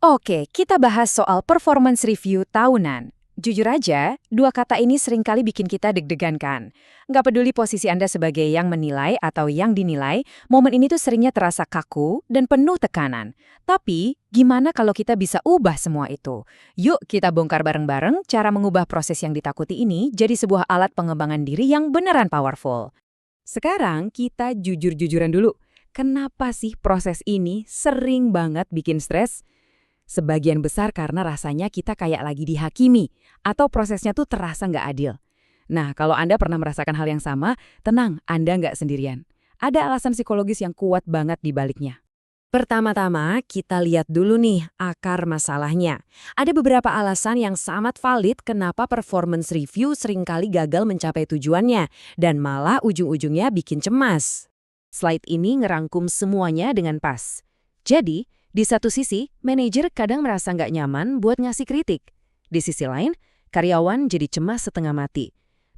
Oke, kita bahas soal performance review tahunan. Jujur aja, dua kata ini seringkali bikin kita deg-degan kan. Nggak peduli posisi Anda sebagai yang menilai atau yang dinilai, momen ini tuh seringnya terasa kaku dan penuh tekanan. Tapi, gimana kalau kita bisa ubah semua itu? Yuk kita bongkar bareng-bareng cara mengubah proses yang ditakuti ini jadi sebuah alat pengembangan diri yang beneran powerful. Sekarang kita jujur-jujuran dulu. Kenapa sih proses ini sering banget bikin stres? Sebagian besar karena rasanya kita kayak lagi dihakimi, atau prosesnya tuh terasa nggak adil. Nah, kalau Anda pernah merasakan hal yang sama, tenang, Anda nggak sendirian. Ada alasan psikologis yang kuat banget di baliknya. Pertama-tama, kita lihat dulu nih akar masalahnya. Ada beberapa alasan yang sangat valid kenapa performance review seringkali gagal mencapai tujuannya, dan malah ujung-ujungnya bikin cemas. Slide ini ngerangkum semuanya dengan pas. Jadi, di satu sisi, manajer kadang merasa nggak nyaman buat ngasih kritik. Di sisi lain, karyawan jadi cemas setengah mati.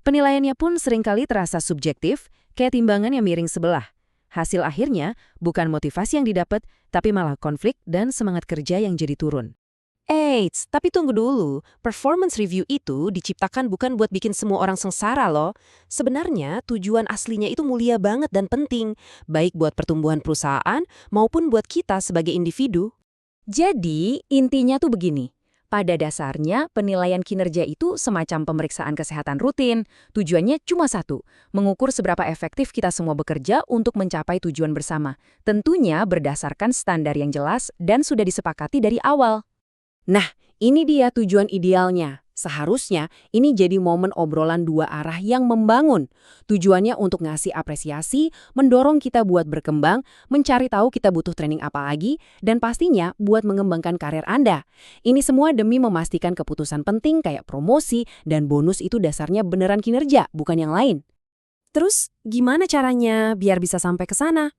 Penilaiannya pun seringkali terasa subjektif, kayak timbangan yang miring sebelah. Hasil akhirnya bukan motivasi yang didapat, tapi malah konflik dan semangat kerja yang jadi turun. Eits, tapi tunggu dulu. Performance review itu diciptakan bukan buat bikin semua orang sengsara loh. Sebenarnya tujuan aslinya itu mulia banget dan penting, baik buat pertumbuhan perusahaan maupun buat kita sebagai individu. Jadi, intinya tuh begini. Pada dasarnya, penilaian kinerja itu semacam pemeriksaan kesehatan rutin. Tujuannya cuma satu, mengukur seberapa efektif kita semua bekerja untuk mencapai tujuan bersama. Tentunya berdasarkan standar yang jelas dan sudah disepakati dari awal. Nah, ini dia tujuan idealnya. Seharusnya ini jadi momen obrolan dua arah yang membangun. Tujuannya untuk ngasih apresiasi, mendorong kita buat berkembang, mencari tahu kita butuh training apa lagi, dan pastinya buat mengembangkan karir Anda. Ini semua demi memastikan keputusan penting kayak promosi dan bonus itu dasarnya beneran kinerja, bukan yang lain. Terus, gimana caranya biar bisa sampai ke sana?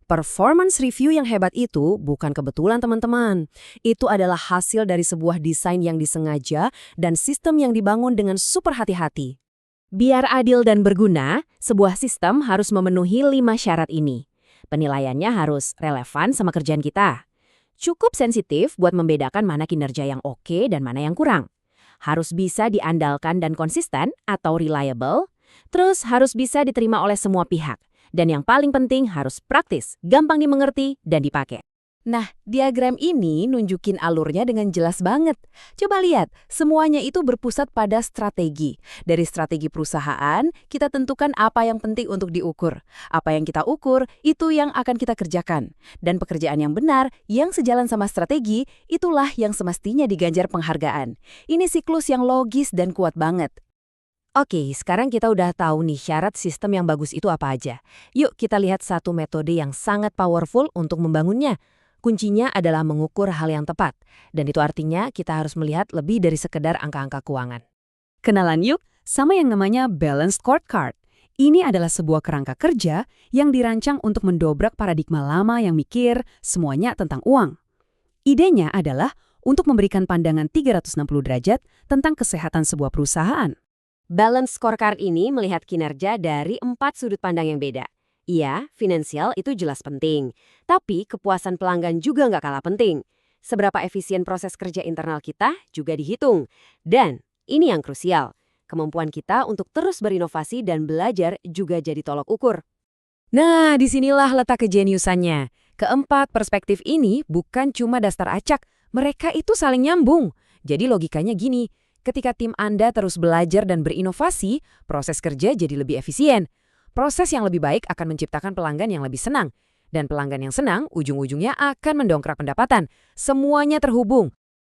Performance review yang hebat itu bukan kebetulan teman-teman. Itu adalah hasil dari sebuah desain yang disengaja dan sistem yang dibangun dengan super hati-hati. Biar adil dan berguna, sebuah sistem harus memenuhi 5 syarat ini. Penilaiannya harus relevan sama kerjaan kita. Cukup sensitif buat membedakan mana kinerja yang oke dan mana yang kurang. Harus bisa diandalkan dan konsisten atau reliable. Terus harus bisa diterima oleh semua pihak. Dan yang paling penting harus praktis, gampang dimengerti, dan dipakai. Nah, diagram ini nunjukin alurnya dengan jelas banget. Coba lihat, semuanya itu berpusat pada strategi. Dari strategi perusahaan, kita tentukan apa yang penting untuk diukur. Apa yang kita ukur, itu yang akan kita kerjakan. Dan pekerjaan yang benar, yang sejalan sama strategi, itulah yang semestinya diganjar penghargaan. Ini siklus yang logis dan kuat banget. Oke, sekarang kita udah tahu nih syarat sistem yang bagus itu apa aja. Yuk kita lihat satu metode yang sangat powerful untuk membangunnya. Kuncinya adalah mengukur hal yang tepat. Dan itu artinya kita harus melihat lebih dari sekedar angka-angka keuangan. Kenalan yuk sama yang namanya Balanced Scorecard. Ini adalah sebuah kerangka kerja yang dirancang untuk mendobrak paradigma lama yang mikir semuanya tentang uang. Idenya adalah untuk memberikan pandangan 360 derajat tentang kesehatan sebuah perusahaan. Balance scorecard ini melihat kinerja dari 4 sudut pandang yang beda. Iya, finansial itu jelas penting. Tapi kepuasan pelanggan juga nggak kalah penting. Seberapa efisien proses kerja internal kita juga dihitung. Dan ini yang krusial, kemampuan kita untuk terus berinovasi dan belajar juga jadi tolok ukur. Nah, disinilah letak kejeniusannya. Keempat perspektif ini bukan cuma dasar acak, mereka itu saling nyambung. Jadi logikanya gini, ketika tim Anda terus belajar dan berinovasi, proses kerja jadi lebih efisien. Proses yang lebih baik akan menciptakan pelanggan yang lebih senang. Dan pelanggan yang senang, ujung-ujungnya akan mendongkrak pendapatan. Semuanya terhubung.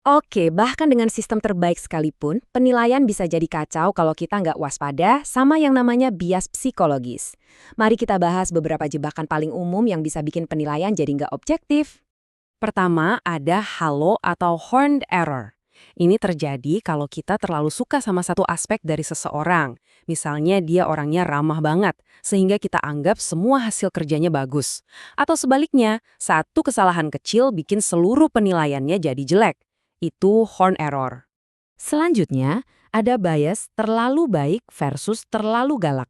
Oke, bahkan dengan sistem terbaik sekalipun, penilaian bisa jadi kacau kalau kita nggak waspada sama yang namanya bias psikologis. Mari kita bahas beberapa jebakan paling umum yang bisa bikin penilaian jadi nggak objektif. Pertama, ada halo atau horned error. Ini terjadi kalau kita terlalu suka sama satu aspek dari seseorang. Misalnya dia orangnya ramah banget, sehingga kita anggap semua hasil kerjanya bagus. Atau sebaliknya, satu kesalahan kecil bikin seluruh penilaiannya jadi jelek. Itu horn error. Selanjutnya, ada bias terlalu baik versus terlalu galak.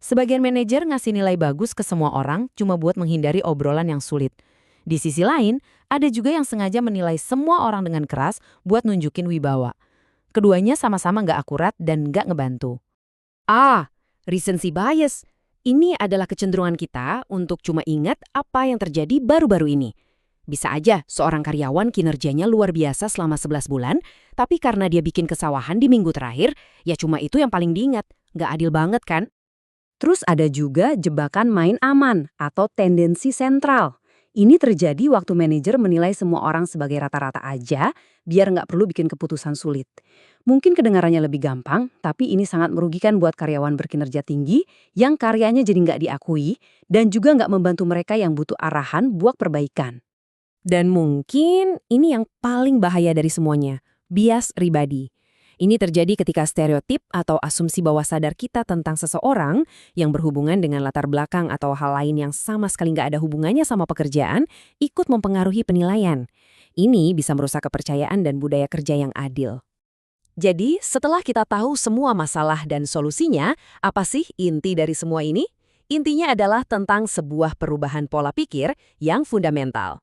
Sebagian manajer ngasih nilai bagus ke semua orang cuma buat menghindari obrolan yang sulit. Di sisi lain, Ada juga yang sengaja menilai semua orang dengan keras buat nunjukin wibawa. Keduanya sama-sama nggak akurat dan nggak ngebantu. Recency bias. Ini adalah kecenderungan kita untuk cuma ingat apa yang terjadi baru-baru ini. Bisa aja seorang karyawan kinerjanya luar biasa selama 11 bulan, tapi karena dia bikin kesawahan di minggu terakhir, ya cuma itu yang paling diingat. Nggak adil banget kan? Terus ada juga jebakan main aman atau tendensi sentral. Ini terjadi waktu manajer menilai semua orang sebagai rata-rata aja, biar nggak perlu bikin keputusan sulit. Mungkin kedengarannya lebih gampang, tapi ini sangat merugikan buat karyawan berkinerja tinggi yang karyanya jadi nggak diakui dan juga nggak membantu mereka yang butuh arahan buat perbaikan. Dan mungkin ini yang paling bahaya dari semuanya, bias pribadi. Ini terjadi ketika stereotip atau asumsi bawah sadar kita tentang seseorang yang berhubungan dengan latar belakang atau hal lain yang sama sekali nggak ada hubungannya sama pekerjaan, ikut mempengaruhi penilaian. Ini bisa merusak kepercayaan dan budaya kerja yang adil. Jadi, setelah kita tahu semua masalah dan solusinya, apa sih inti dari semua ini? Intinya adalah tentang sebuah perubahan pola pikir yang fundamental.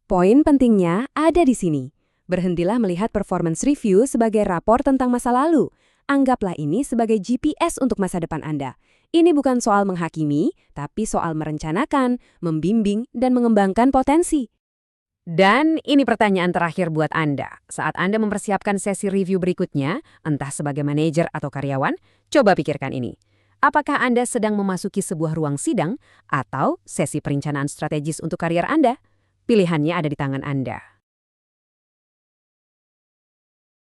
Poin pentingnya ada di sini. Berhentilah melihat performance review sebagai rapor tentang masa lalu. Anggaplah ini sebagai GPS untuk masa depan Anda. Ini bukan soal menghakimi, tapi soal merencanakan, membimbing, dan mengembangkan potensi. Dan ini pertanyaan terakhir buat Anda. Saat Anda mempersiapkan sesi review berikutnya, entah sebagai manajer atau karyawan, coba pikirkan ini. Apakah Anda sedang memasuki sebuah ruang sidang atau sesi perencanaan strategis untuk karier Anda? Pilihannya ada di tangan Anda.